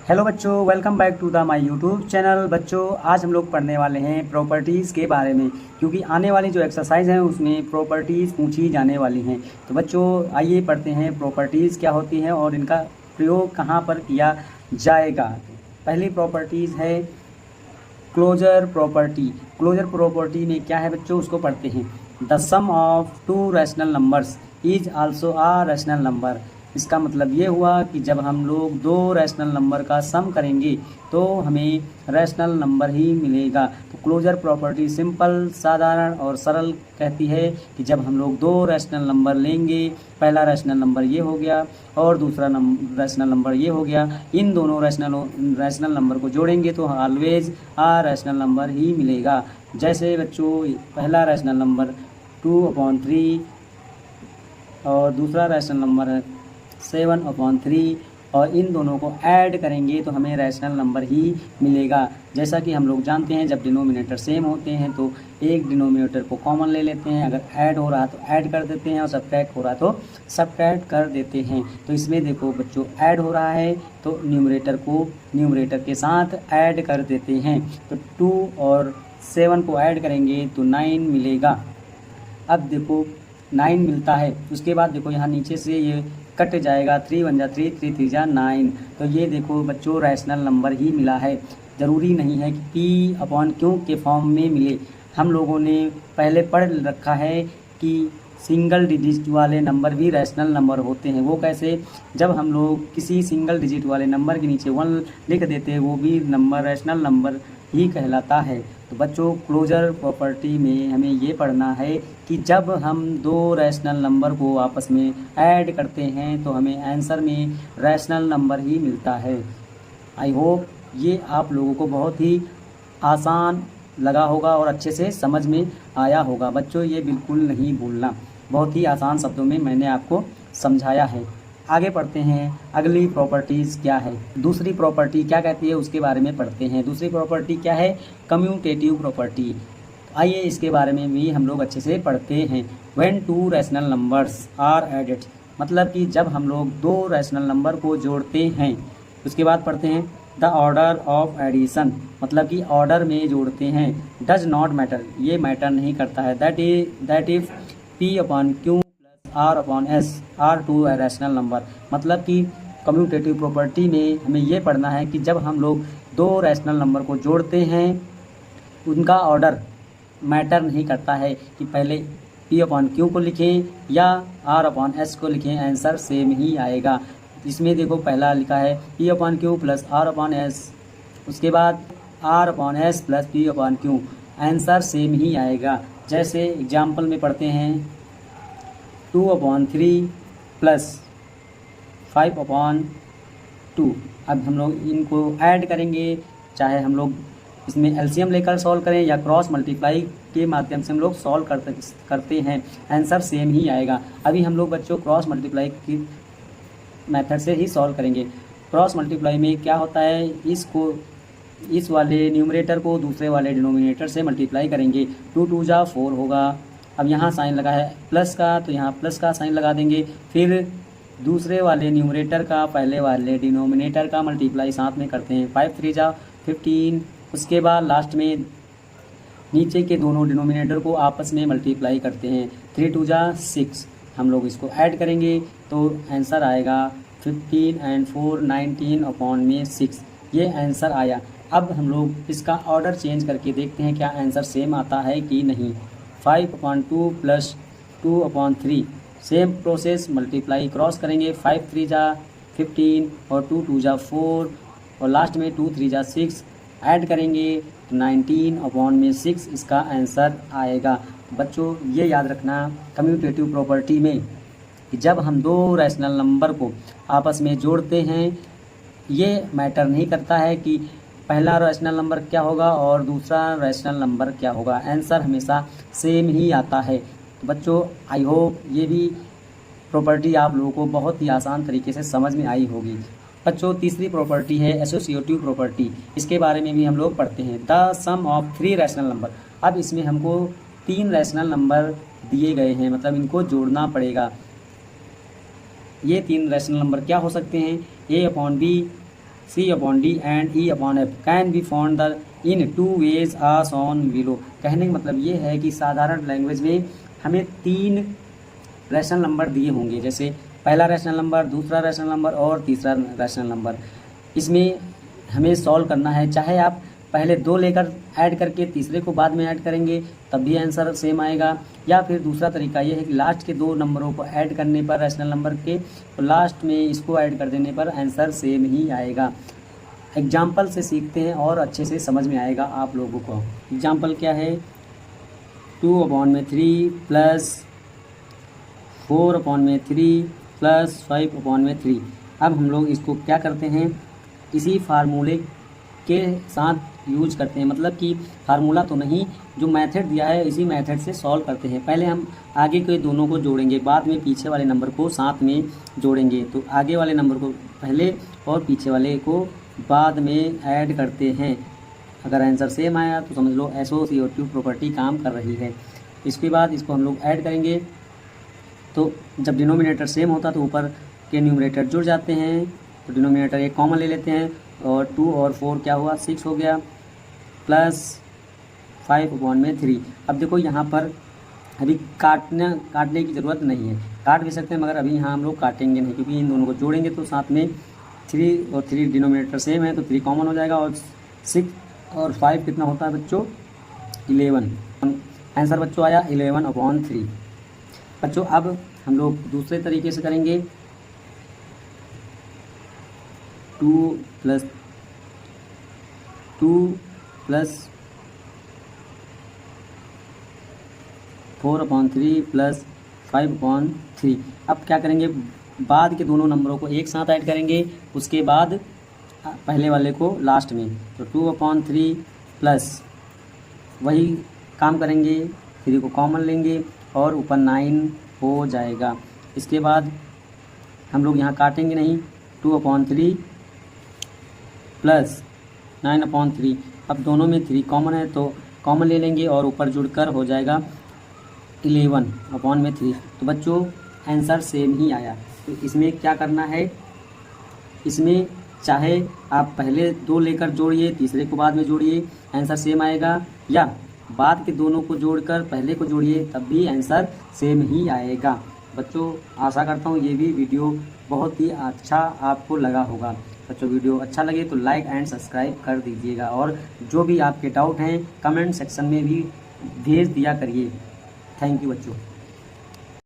Hello बच्चों, welcome back to the my YouTube channel. बच्चों, आज हम लोग पढ़ने वाले हैं प्रॉपर्टीज़ के बारे में, क्योंकि आने वाली जो एक्सरसाइज हैं उसमें प्रॉपर्टीज़ पूछी जाने वाली हैं। तो बच्चों आइए पढ़ते हैं प्रॉपर्टीज़ क्या होती हैं और इनका प्रयोग कहाँ पर किया जाएगा। पहली प्रॉपर्टीज़ है क्लोजर प्रॉपर्टी। क्लोजर प्रॉपर्टी में क्या है बच्चों, उसको पढ़ते हैं। The sum of two rational numbers is also a rational number. इसका मतलब ये हुआ कि जब हम लोग दो रैशनल नंबर का सम करेंगे तो हमें रैशनल नंबर ही मिलेगा। तो क्लोजर प्रॉपर्टी सिंपल, साधारण और सरल कहती है कि जब हम लोग दो रैशनल नंबर लेंगे, पहला रैशनल नंबर ये हो गया और दूसरा रैशनल नंबर ये हो गया, इन दोनों रैशनल नंबर को जोड़ेंगे तो ऑलवेज आ रैशनल नंबर ही मिलेगा। जैसे बच्चों पहला रैशनल नंबर 2/3 और दूसरा रैशनल नंबर है 7/3 और इन दोनों को ऐड करेंगे तो हमें रैशनल नंबर ही मिलेगा। जैसा कि हम लोग जानते हैं जब डिनोमिनेटर सेम होते हैं तो एक डिनोमिनेटर को कॉमन ले लेते हैं, अगर ऐड हो रहा तो ऐड कर देते हैं और सब्ट्रैक्ट हो रहा तो सब्ट्रैक्ट कर देते हैं। तो इसमें देखो बच्चों ऐड हो रहा है तो न्यूमरेटर को न्यूमरेटर के साथ ऐड कर देते हैं। तो 2 और 7 को ऐड करेंगे तो 9 मिलेगा। अब देखो 9 मिलता है, उसके बाद देखो यहाँ नीचे से ये कट जाएगा, 3 1 जा 3, 3 3 जा 9। तो ये देखो बच्चों रैशनल नंबर ही मिला है। ज़रूरी नहीं है कि P/Q के फॉर्म में मिले। हम लोगों ने पहले पढ़ रखा है कि सिंगल डिजिट वाले नंबर भी रैशनल नंबर होते हैं। वो कैसे, जब हम लोग किसी सिंगल डिजिट वाले नंबर के नीचे 1 लिख देते हैं वो भी नंबर रैशनल नंबर ही कहलाता है। तो बच्चों क्लोजर प्रॉपर्टी में हमें ये पढ़ना है कि जब हम दो रैशनल नंबर को आपस में ऐड करते हैं तो हमें आंसर में रैशनल नंबर ही मिलता है। आई होप ये आप लोगों को बहुत ही आसान लगा होगा और अच्छे से समझ में आया होगा। बच्चों ये बिल्कुल नहीं भूलना, बहुत ही आसान शब्दों में मैंने आपको समझाया है। आगे पढ़ते हैं अगली प्रॉपर्टीज़ क्या है। दूसरी प्रॉपर्टी क्या कहती है उसके बारे में पढ़ते हैं। दूसरी प्रॉपर्टी क्या है, कम्यूटेटिव प्रॉपर्टी। आइए इसके बारे में भी हम लोग अच्छे से पढ़ते हैं। When two rational numbers are added, मतलब कि जब हम लोग दो रैशनल नंबर को जोड़ते हैं। उसके बाद पढ़ते हैं द ऑर्डर ऑफ एडिशन, मतलब कि ऑर्डर में जोड़ते हैं। डज नॉट मैटर, ये मैटर नहीं करता है। That if P/Q R/S are two rational number, मतलब कि कम्यूटेटिव प्रॉपर्टी में हमें ये पढ़ना है कि जब हम लोग दो रैशनल नंबर को जोड़ते हैं उनका ऑर्डर मैटर नहीं करता है कि पहले P/Q को लिखें या R/S को लिखें, आंसर सेम ही आएगा। इसमें देखो पहला लिखा है P/Q प्लस R/S, उसके बाद R/S plus P/Q, answer same ही आएगा। जैसे एग्जाम्पल में पढ़ते हैं 2/3 प्लस 5/2। अब हम लोग इनको ऐड करेंगे, चाहे हम लोग इसमें एलसीएम लेकर सॉल्व करें या क्रॉस मल्टीप्लाई के माध्यम से हम लोग सॉल्व करते हैं, आंसर सेम ही आएगा। अभी हम लोग बच्चों क्रॉस मल्टीप्लाई की मेथड से ही सॉल्व करेंगे। क्रॉस मल्टीप्लाई में क्या होता है, इस वाले न्यूमरेटर को दूसरे वाले डिनोमिनेटर से मल्टीप्लाई करेंगे। 2 2 जा 4 होगा। अब यहाँ साइन लगा है प्लस का तो यहाँ प्लस का साइन लगा देंगे, फिर दूसरे वाले न्यूमरेटर का पहले वाले डिनोमिनेटर का मल्टीप्लाई साथ में करते हैं। 5 3 जा 15। उसके बाद लास्ट में नीचे के दोनों डिनोमिनेटर को आपस में मल्टीप्लाई करते हैं। 3 2 जा 6। हम लोग इसको ऐड करेंगे तो आंसर आएगा 15 एंड 4 19/6। ये आंसर आया। अब हम लोग इसका ऑर्डर चेंज करके देखते हैं क्या आंसर सेम आता है कि नहीं। 5/2 plus 2/3, same process, multiply cross करेंगे। 5 3 जा 15 और 2 2 जा 4 और लास्ट में 2 3 जा 6, ऐड करेंगे तो 19/6 इसका आंसर आएगा। बच्चों ये याद रखना कम्यूटेटिव प्रॉपर्टी में कि जब हम दो रैशनल नंबर को आपस में जोड़ते हैं ये मैटर नहीं करता है कि पहला रैशनल नंबर क्या होगा और दूसरा रैशनल नंबर क्या होगा, आंसर हमेशा सेम ही आता है। तो बच्चों आई होप ये भी प्रॉपर्टी आप लोगों को बहुत ही आसान तरीके से समझ में आई होगी। बच्चों तीसरी प्रॉपर्टी है एसोसिएटिव प्रॉपर्टी। इसके बारे में भी हम लोग पढ़ते हैं। The sum of 3 rational number. अब इसमें हमको 3 रैशनल नंबर दिए गए हैं, मतलब इनको जोड़ना पड़ेगा। ये 3 रैशनल नंबर क्या हो सकते हैं, A/B C upon D and E upon F can be found the in two ways as on below। कहने का मतलब ये है कि साधारण लैंग्वेज में हमें 3 रैशनल नंबर दिए होंगे, जैसे पहला रैशनल नंबर, दूसरा रैशनल नंबर और तीसरा रैशनल नंबर। इसमें हमें सॉल्व करना है, चाहे आप पहले 2 लेकर ऐड करके तीसरे को बाद में ऐड करेंगे तब भी आंसर सेम आएगा, या फिर दूसरा तरीका ये है कि लास्ट के 2 नंबरों को ऐड करने पर रैशनल नंबर के, तो लास्ट में इसको ऐड कर देने पर आंसर सेम ही आएगा। एग्जाम्पल से सीखते हैं और अच्छे से समझ में आएगा आप लोगों को। एग्जाम्पल क्या है, 2/3 प्लस 4/3 प्लस 5/3। अब हम लोग इसको क्या करते हैं, इसी फार्मूले के साथ यूज करते हैं, मतलब कि फार्मूला तो नहीं, जो मेथड दिया है इसी मेथड से सॉल्व करते हैं। पहले हम आगे के दोनों को जोड़ेंगे, बाद में पीछे वाले नंबर को साथ में जोड़ेंगे। तो आगे वाले नंबर को पहले और पीछे वाले को बाद में ऐड करते हैं। अगर आंसर सेम आया तो समझ लो एसोसिएटिव प्रॉपर्टी काम कर रही है। इसके बाद इसको हम लोग ऐड करेंगे, तो जब डिनोमिनेटर सेम होता तो ऊपर के न्यूमरेटर जुड़ जाते हैं, तो डिनोमिनेटर एक कॉमन ले लेते हैं और 2 और 4 क्या हुआ, 6 हो गया, प्लस 5/3। अब देखो यहाँ पर अभी काटने की ज़रूरत नहीं है, काट भी सकते हैं मगर अभी यहाँ हम लोग काटेंगे नहीं, क्योंकि इन दोनों को जोड़ेंगे तो साथ में 3 और 3 डिनोमिनेटर सेम है तो 3 कॉमन हो जाएगा, और 6 और 5 कितना होता है बच्चों, 11। आंसर बच्चों आया 11/3। बच्चों अब हम लोग दूसरे तरीके से करेंगे, 2 प्लस 4/3 प्लस 5/3। अब क्या करेंगे, बाद के दोनों नंबरों को एक साथ ऐड करेंगे, उसके बाद पहले वाले को लास्ट में, तो 2/3 प्लस वही काम करेंगे, 3 को कॉमन लेंगे और ऊपर 9 हो जाएगा। इसके बाद हम लोग यहाँ काटेंगे नहीं, 2/3 प्लस 9/3। अब दोनों में 3 कॉमन है तो कॉमन ले लेंगे और ऊपर जुड़कर हो जाएगा 11/3। तो बच्चों आंसर सेम ही आया। तो इसमें क्या करना है, इसमें चाहे आप पहले 2 लेकर जोड़िए, तीसरे को बाद में जोड़िए, आंसर सेम आएगा, या बाद के दोनों को जोड़कर पहले को जोड़िए तब भी आंसर सेम ही आएगा। बच्चों आशा करता हूँ ये भी वीडियो बहुत ही अच्छा आपको लगा होगा। बच्चों वीडियो अच्छा लगे तो लाइक एंड सब्सक्राइब कर दीजिएगा, और जो भी आपके डाउट हैं कमेंट सेक्शन में भी भेज दिया करिए। थैंक यू बच्चों।